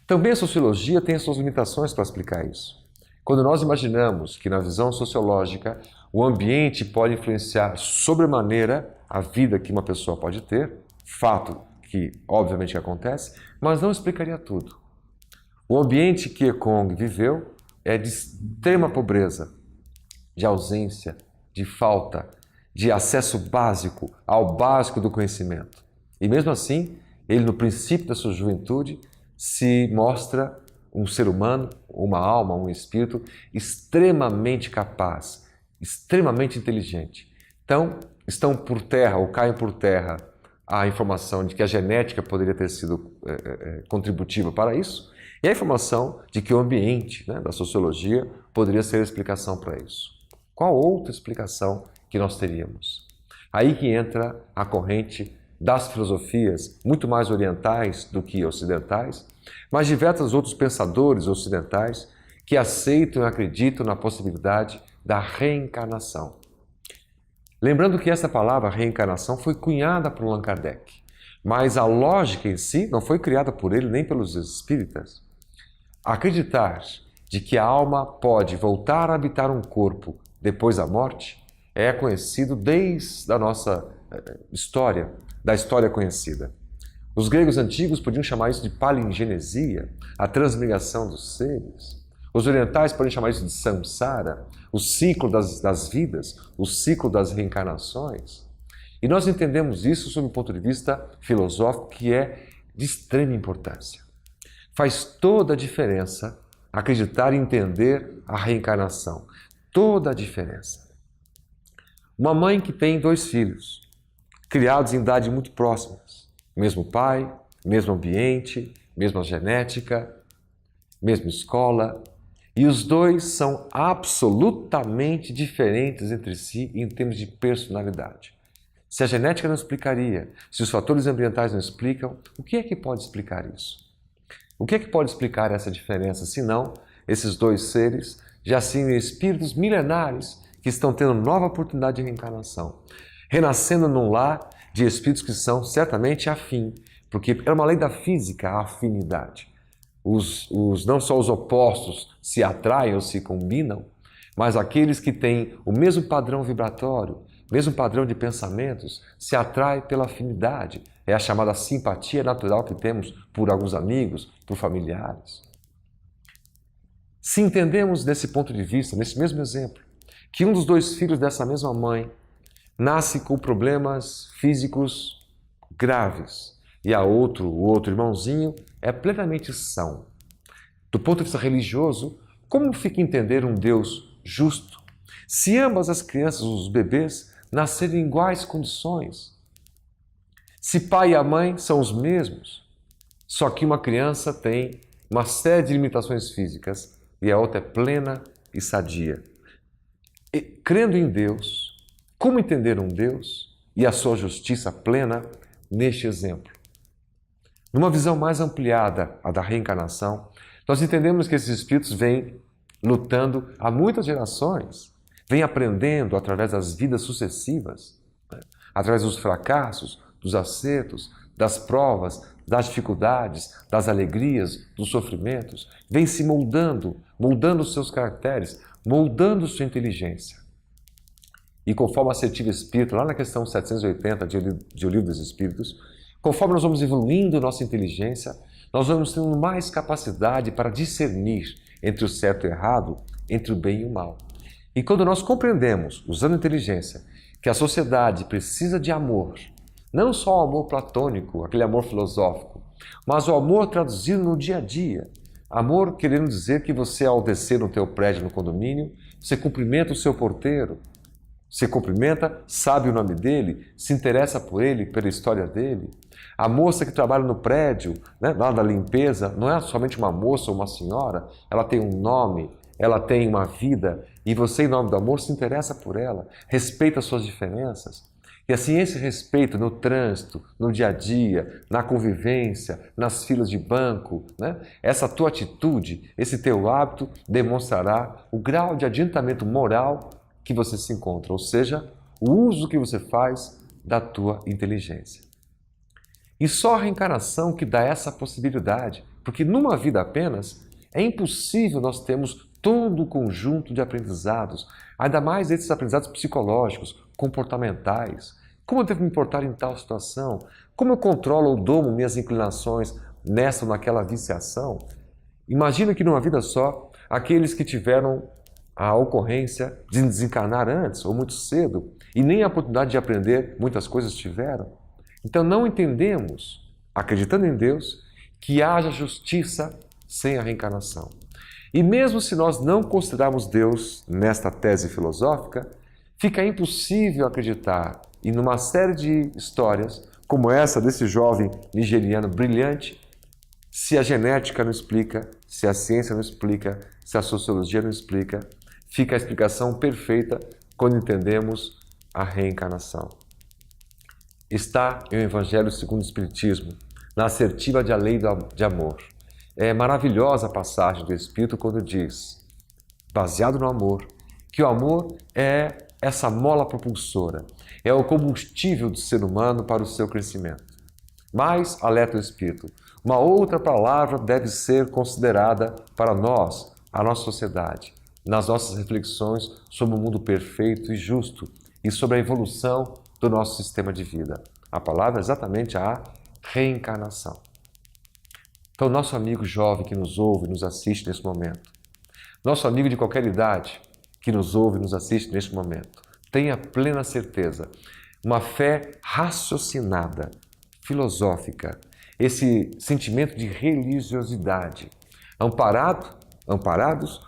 [SPEAKER 6] Também a sociologia tem as suas limitações para explicar isso. Quando nós imaginamos que na visão sociológica o ambiente pode influenciar sobremaneira a vida que uma pessoa pode ter, fato que obviamente acontece, mas não explicaria tudo. O ambiente que Ekong viveu é de extrema pobreza, de ausência, de falta, de acesso básico ao básico do conhecimento. E mesmo assim, ele no princípio da sua juventude se mostra um ser humano, uma alma, um espírito extremamente capaz, extremamente inteligente. Então, estão por terra ou caem por terra a informação de que a genética poderia ter sido contributiva para isso e a informação de que o ambiente, né, da sociologia poderia ser a explicação para isso. Qual outra explicação que nós teríamos? Aí que entra a corrente das filosofias muito mais orientais do que ocidentais, mas diversos outros pensadores ocidentais que aceitam e acreditam na possibilidade da reencarnação. Lembrando que essa palavra reencarnação foi cunhada por Allan Kardec, mas a lógica em si não foi criada por ele nem pelos espíritas. Acreditar de que a alma pode voltar a habitar um corpo depois da morte é conhecido desde a nossa história, da história conhecida. Os gregos antigos podiam chamar isso de palingenesia, a transmigração dos seres. Os orientais podem chamar isso de samsara, o ciclo das vidas, o ciclo das reencarnações. E nós entendemos isso sob um ponto de vista filosófico que é de extrema importância. Faz toda a diferença acreditar e entender a reencarnação. Toda a diferença. Uma mãe que tem 2 filhos, criados em idade muito próximas, mesmo pai, mesmo ambiente, mesma genética, mesma escola, e os 2 são absolutamente diferentes entre si em termos de personalidade. Se a genética não explicaria, se os fatores ambientais não explicam, o que é que pode explicar isso? O que é que pode explicar essa diferença, se não esses 2 seres já sendo espíritos milenares que estão tendo nova oportunidade de reencarnação, renascendo num lar de espíritos que são certamente afim, porque é uma lei da física a afinidade. Não só os opostos se atraem ou se combinam, mas aqueles que têm o mesmo padrão vibratório, mesmo padrão de pensamentos, se atraem pela afinidade. É a chamada simpatia natural que temos por alguns amigos, por familiares. Se entendemos desse ponto de vista, nesse mesmo exemplo, que um dos 2 filhos dessa mesma mãe nasce com problemas físicos graves e o outro irmãozinho é plenamente são. Do ponto de vista religioso, como fica entender um Deus justo se ambas as crianças, os bebês, nascerem em iguais condições? Se pai e a mãe são os mesmos, só que uma criança tem uma série de limitações físicas e a outra é plena e sadia. E, crendo em Deus, como entender um Deus e a sua justiça plena neste exemplo? Numa visão mais ampliada, a da reencarnação, nós entendemos que esses espíritos vêm lutando há muitas gerações, vêm aprendendo através das vidas sucessivas, né? Através dos fracassos, dos acertos, das provas, das dificuldades, das alegrias, dos sofrimentos, vêm se moldando os seus caracteres, moldando sua inteligência. E conforme a Assertivo Espírito, lá na questão 780 de O Livro dos Espíritos, conforme nós vamos evoluindo nossa inteligência, nós vamos tendo mais capacidade para discernir entre o certo e o errado, entre o bem e o mal. E quando nós compreendemos, usando a inteligência, que a sociedade precisa de amor, não só o amor platônico, aquele amor filosófico, mas o amor traduzido no dia a dia, Amor querendo dizer que você, ao descer no teu prédio, no condomínio, você cumprimenta o seu porteiro. Você cumprimenta, sabe o nome dele, se interessa por ele, pela história dele. A moça que trabalha no prédio, né, lá da limpeza, não é somente uma moça ou uma senhora, ela tem um nome, ela tem uma vida, e você, em nome do amor, se interessa por ela, respeita as suas diferenças. E assim, esse respeito no trânsito, no dia a dia, na convivência, nas filas de banco, né? Essa tua atitude, esse teu hábito demonstrará o grau de adiantamento moral que você se encontra, ou seja, o uso que você faz da tua inteligência. E só a reencarnação que dá essa possibilidade, porque numa vida apenas é impossível nós termos todo o conjunto de aprendizados, ainda mais esses aprendizados psicológicos, comportamentais. Como eu devo me portar em tal situação? Como eu controlo ou domo minhas inclinações nessa ou naquela viciação? Imagina que numa vida só, aqueles que tiveram a ocorrência de desencarnar antes ou muito cedo e nem a oportunidade de aprender muitas coisas tiveram. Então não entendemos, acreditando em Deus, que haja justiça sem a reencarnação. E mesmo se nós não considerarmos Deus nesta tese filosófica, fica impossível acreditar em uma série de histórias, como essa desse jovem nigeriano brilhante, se a genética não explica, se a ciência não explica, se a sociologia não explica, fica a explicação perfeita quando entendemos a reencarnação. Está em o Evangelho segundo o Espiritismo, na assertiva de A Lei de Amor. É maravilhosa a passagem do Espírito quando diz, baseado no amor, que o amor é essa mola propulsora, é o combustível do ser humano para o seu crescimento. Mas, alerta o Espírito, uma outra palavra deve ser considerada para nós, a nossa sociedade, nas nossas reflexões sobre o mundo perfeito e justo e sobre a evolução do nosso sistema de vida. A palavra é exatamente a reencarnação. Então, nosso amigo jovem que nos ouve e nos assiste nesse momento, nosso amigo de qualquer idade que nos ouve e nos assiste neste momento, tenha plena certeza, uma fé raciocinada, filosófica, esse sentimento de religiosidade, amparados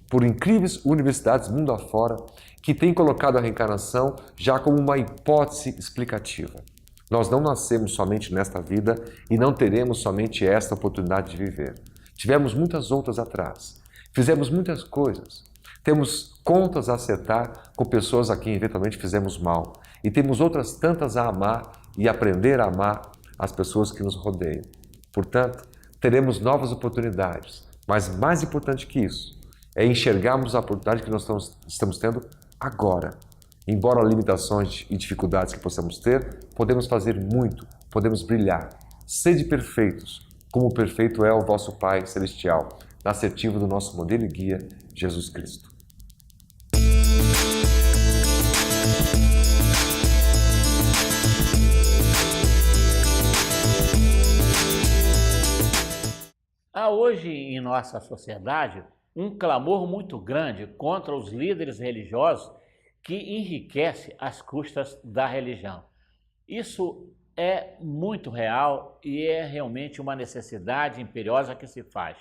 [SPEAKER 6] por incríveis universidades mundo afora, que têm colocado a reencarnação já como uma hipótese explicativa. Nós não nascemos somente nesta vida e não teremos somente esta oportunidade de viver. Tivemos muitas outras atrás. Fizemos muitas coisas. Temos contas a acertar com pessoas a quem eventualmente fizemos mal. E temos outras tantas a amar e aprender a amar as pessoas que nos rodeiam. Portanto, teremos novas oportunidades. Mas mais importante que isso, é enxergarmos a oportunidade que nós estamos tendo agora. Embora limitações e dificuldades que possamos ter, podemos fazer muito, podemos brilhar. Sede perfeitos, como perfeito é o vosso Pai Celestial, na assertiva do nosso modelo e guia, Jesus Cristo.
[SPEAKER 7] Há hoje em nossa sociedade um clamor muito grande contra os líderes religiosos que enriquece às custas da religião. Isso é muito real e é realmente uma necessidade imperiosa que se faz.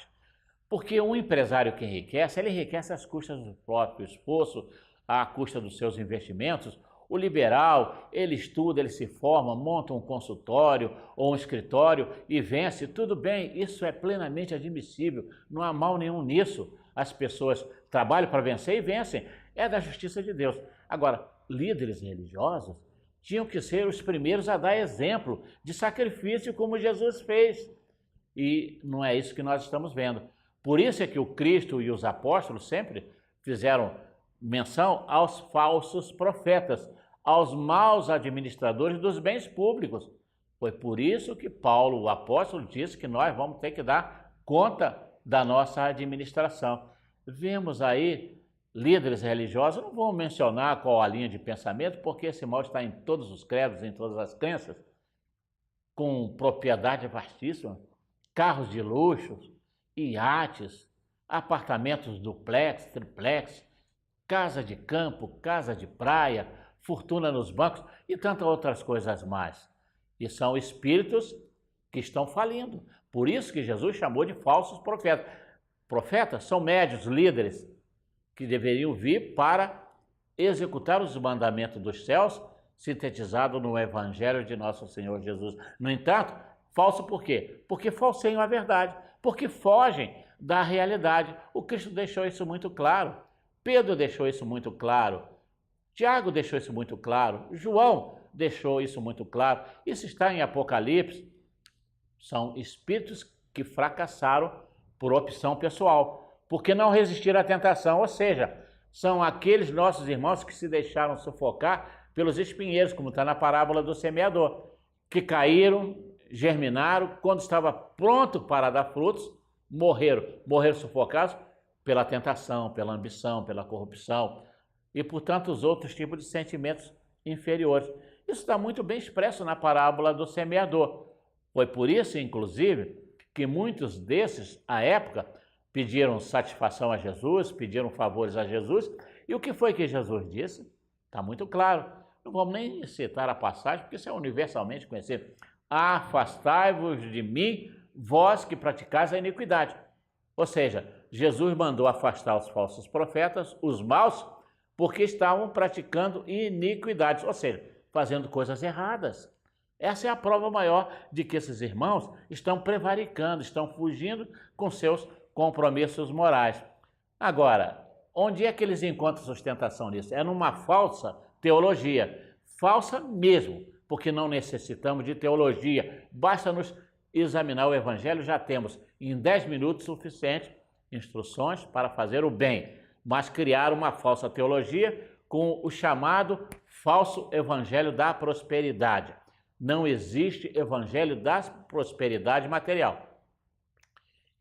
[SPEAKER 7] Porque um empresário que enriquece, ele enriquece às custas do próprio esforço, à custa dos seus investimentos. O liberal, ele estuda, ele se forma, monta um consultório ou um escritório e vence. Tudo bem, isso é plenamente admissível, não há mal nenhum nisso. As pessoas trabalham para vencer e vencem, é da justiça de Deus. Agora, líderes religiosos tinham que ser os primeiros a dar exemplo de sacrifício como Jesus fez. E não é isso que nós estamos vendo. Por isso é que o Cristo e os apóstolos sempre fizeram menção aos falsos profetas, aos maus administradores dos bens públicos. Foi por isso que Paulo, o apóstolo, disse que nós vamos ter que dar conta da nossa administração. Vemos aí líderes religiosos, não vou mencionar qual a linha de pensamento, porque esse mal está em todos os credos, em todas as crenças, com propriedade vastíssima, carros de luxo, iates, apartamentos duplex, triplex, casa de campo, casa de praia, fortuna nos bancos e tantas outras coisas mais. E são espíritos que estão falindo, Por isso que Jesus chamou de falsos profetas. Profetas são médios, líderes, que deveriam vir para executar os mandamentos dos céus, sintetizado no Evangelho de nosso Senhor Jesus. No entanto, falso por quê? Porque falseiam a verdade, porque fogem da realidade. O Cristo deixou isso muito claro, Pedro deixou isso muito claro, Tiago deixou isso muito claro, João deixou isso muito claro. Isso está em Apocalipse. São espíritos que fracassaram por opção pessoal, porque não resistiram à tentação, ou seja, são aqueles nossos irmãos que se deixaram sufocar pelos espinheiros, como está na parábola do semeador, que caíram, germinaram, quando estava pronto para dar frutos, morreram sufocados pela tentação, pela ambição, pela corrupção e por tantos outros tipos de sentimentos inferiores. Isso está muito bem expresso na parábola do semeador. Foi por isso, inclusive, que muitos desses, à época, pediram satisfação a Jesus, pediram favores a Jesus. E o que foi que Jesus disse? Está muito claro. Não vamos nem citar a passagem, porque isso é universalmente conhecido. Afastai-vos de mim, vós que praticais a iniquidade. Ou seja, Jesus mandou afastar os falsos profetas, os maus, porque estavam praticando iniquidades, ou seja, fazendo coisas erradas. Essa é a prova maior de que esses irmãos estão prevaricando, estão fugindo com seus compromissos morais. Agora, onde é que eles encontram sustentação nisso? É numa falsa teologia. Falsa mesmo, porque não necessitamos de teologia. Basta nos examinar o Evangelho, já temos em 10 minutos suficiente instruções para fazer o bem. Mas criar uma falsa teologia com o chamado falso evangelho da prosperidade. Não existe evangelho da prosperidade material.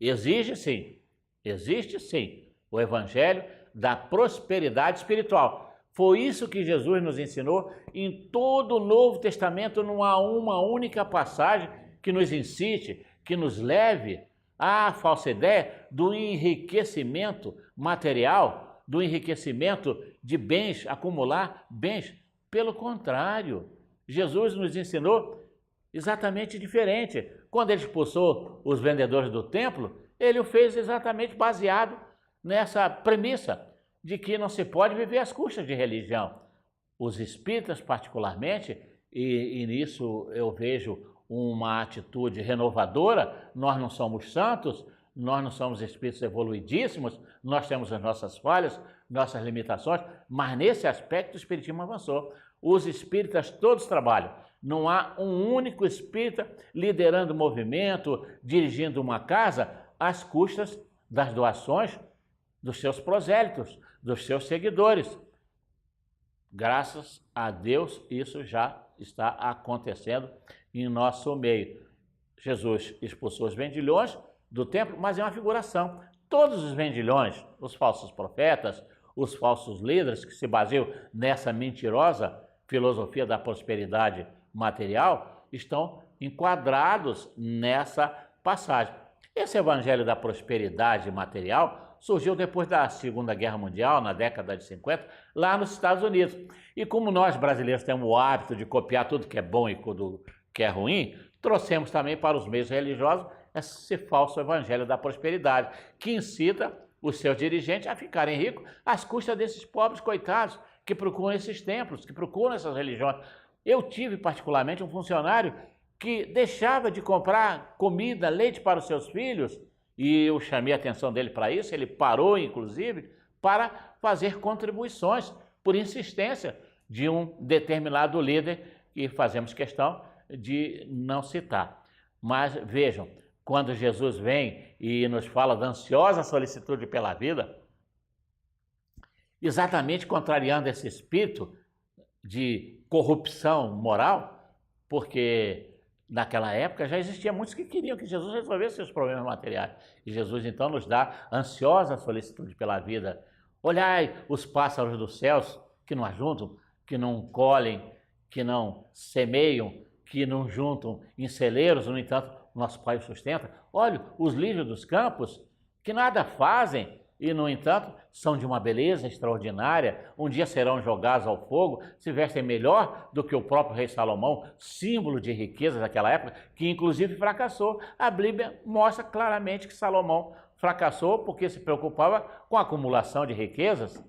[SPEAKER 7] Existe sim, o evangelho da prosperidade espiritual. Foi isso que Jesus nos ensinou em todo o Novo Testamento. Não há uma única passagem que nos incite, que nos leve à falsa ideia do enriquecimento material, do enriquecimento de bens, acumular bens. Pelo contrário, Jesus nos ensinou exatamente diferente. Quando ele expulsou os vendedores do templo, ele o fez exatamente baseado nessa premissa de que não se pode viver às custas de religião. Os espíritas, particularmente, e nisso eu vejo uma atitude renovadora. Nós não somos santos, nós não somos espíritos evoluidíssimos, nós temos as nossas falhas, nossas limitações, mas nesse aspecto o espiritismo avançou. Os espíritas todos trabalham. Não há um único espírita liderando o movimento, dirigindo uma casa às custas das doações dos seus prosélitos, dos seus seguidores. Graças a Deus, isso já está acontecendo em nosso meio. Jesus expulsou os vendilhões do templo, mas é uma figuração. Todos os vendilhões, os falsos profetas, os falsos líderes que se baseiam nessa mentirosa filosofia da prosperidade material, estão enquadrados nessa passagem. Esse evangelho da prosperidade material surgiu depois da Segunda Guerra Mundial, na década de 50, lá nos Estados Unidos. E como nós brasileiros temos o hábito de copiar tudo que é bom e tudo que é ruim, trouxemos também para os meios religiosos esse falso evangelho da prosperidade, que incita os seus dirigentes a ficarem ricos às custas desses pobres coitados que procuram esses templos, que procuram essas religiões. Eu tive particularmente um funcionário que deixava de comprar comida, leite para os seus filhos, e eu chamei a atenção dele para isso. Ele parou, inclusive, para fazer contribuições por insistência de um determinado líder que fazemos questão de não citar. Mas vejam, quando Jesus vem e nos fala da ansiosa solicitude pela vida, exatamente contrariando esse espírito de corrupção moral, porque naquela época já existia muitos que queriam que Jesus resolvesse seus problemas materiais. E Jesus então nos dá ansiosa solicitude pela vida. Olhai os pássaros dos céus, que não ajuntam, que não colhem, que não semeiam, que não juntam em celeiros, no entanto, nosso Pai os sustenta. Olha os lírios dos campos, que nada fazem, e, no entanto, são de uma beleza extraordinária. Um dia serão jogados ao fogo, se vestem melhor do que o próprio rei Salomão, símbolo de riqueza daquela época, que inclusive fracassou. A Bíblia mostra claramente que Salomão fracassou porque se preocupava com a acumulação de riquezas.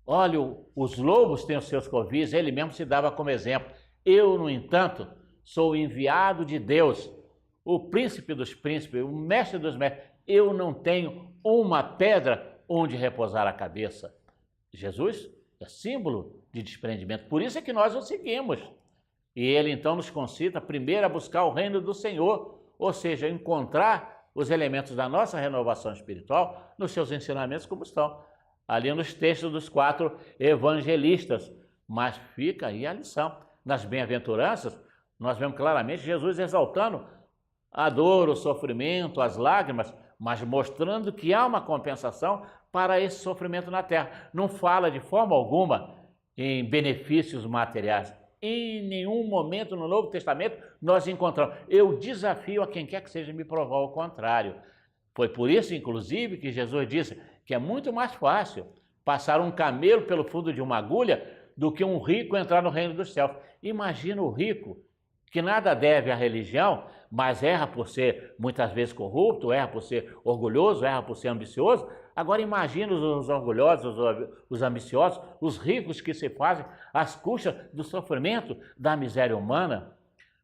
[SPEAKER 7] Olha, os lobos têm os seus covis, ele mesmo se dava como exemplo. Eu, no entanto, sou o enviado de Deus, o príncipe dos príncipes, o mestre dos mestres. Eu não tenho uma pedra onde repousar a cabeça. Jesus é símbolo de desprendimento, por isso é que nós o seguimos. E ele então nos concita primeiro a buscar o reino do Senhor, ou seja, encontrar os elementos da nossa renovação espiritual nos seus ensinamentos como estão ali nos textos dos 4 evangelistas. Mas fica aí a lição. Nas bem-aventuranças, nós vemos claramente Jesus exaltando a dor, o sofrimento, as lágrimas, mas mostrando que há uma compensação para esse sofrimento na terra. Não fala de forma alguma em benefícios materiais. Em nenhum momento no Novo Testamento nós encontramos. Eu desafio a quem quer que seja me provar o contrário. Foi por isso, inclusive, que Jesus disse que é muito mais fácil passar um camelo pelo fundo de uma agulha do que um rico entrar no reino dos céus. Imagina o rico, que nada deve à religião, mas erra por ser muitas vezes corrupto, erra por ser orgulhoso, erra por ser ambicioso. Agora imagina os orgulhosos, os ambiciosos, os ricos que se fazem às custas do sofrimento, da miséria humana.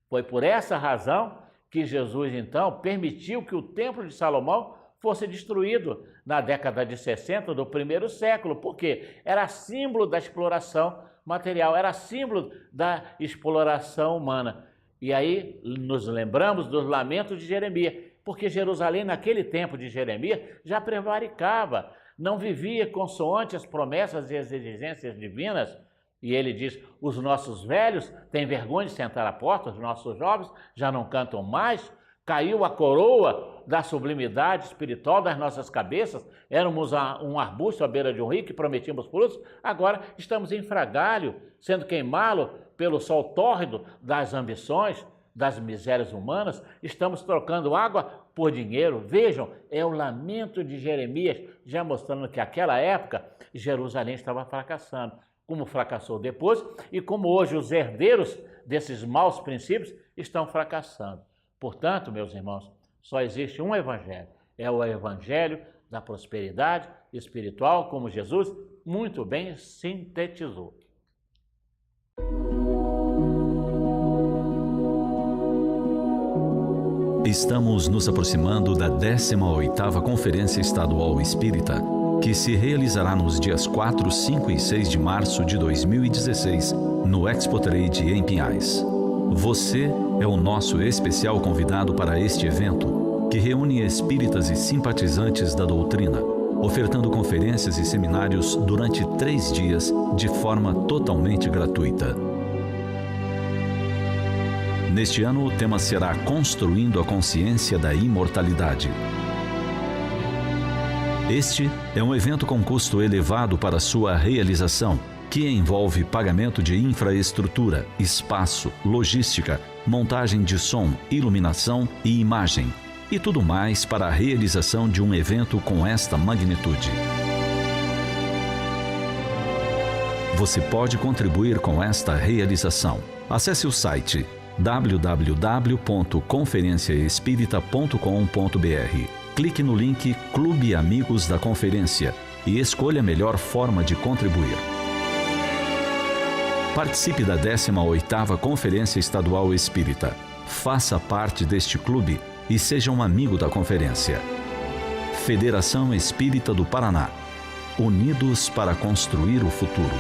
[SPEAKER 7] Foi por essa razão que Jesus, então, permitiu que o Templo de Salomão fosse destruído na década de 60 do primeiro século. Por quê? Era símbolo da exploração material, era símbolo da exploração humana. E aí nos lembramos dos lamentos de Jeremias, porque Jerusalém, naquele tempo de Jeremias, já prevaricava, não vivia consoante as promessas e as exigências divinas. E ele diz, os nossos velhos têm vergonha de sentar à porta, os nossos jovens já não cantam mais, caiu a coroa da sublimidade espiritual das nossas cabeças, éramos um arbusto à beira de um rio que prometíamos frutos, agora estamos em fragalho, sendo queimá-lo pelo sol tórrido das ambições, das misérias humanas, estamos trocando água por dinheiro. Vejam, é o lamento de Jeremias, já mostrando que naquela época Jerusalém estava fracassando, como fracassou depois e como hoje os herdeiros desses maus princípios estão fracassando. Portanto, meus irmãos, só existe um evangelho, é o evangelho da prosperidade espiritual, como Jesus muito bem sintetizou.
[SPEAKER 8] Estamos nos aproximando da 18ª Conferência Estadual Espírita, que se realizará nos dias 4, 5 e 6 de março de 2016, no Expo Trade em Pinhais. Você é o nosso especial convidado para este evento, que reúne espíritas e simpatizantes da doutrina, ofertando conferências e seminários durante 3 dias de forma totalmente gratuita. Neste ano, o tema será Construindo a Consciência da Imortalidade. Este é um evento com custo elevado para sua realização, que envolve pagamento de infraestrutura, espaço, logística, montagem de som, iluminação e imagem, e tudo mais para a realização de um evento com esta magnitude. Você pode contribuir com esta realização. Acesse o site www.conferenciaespírita.com.br. Clique no link Clube Amigos da Conferência e escolha a melhor forma de contribuir. Participe da 18ª Conferência Estadual Espírita. Faça parte deste clube e seja um amigo da conferência. Federação Espírita do Paraná. Unidos para construir o futuro.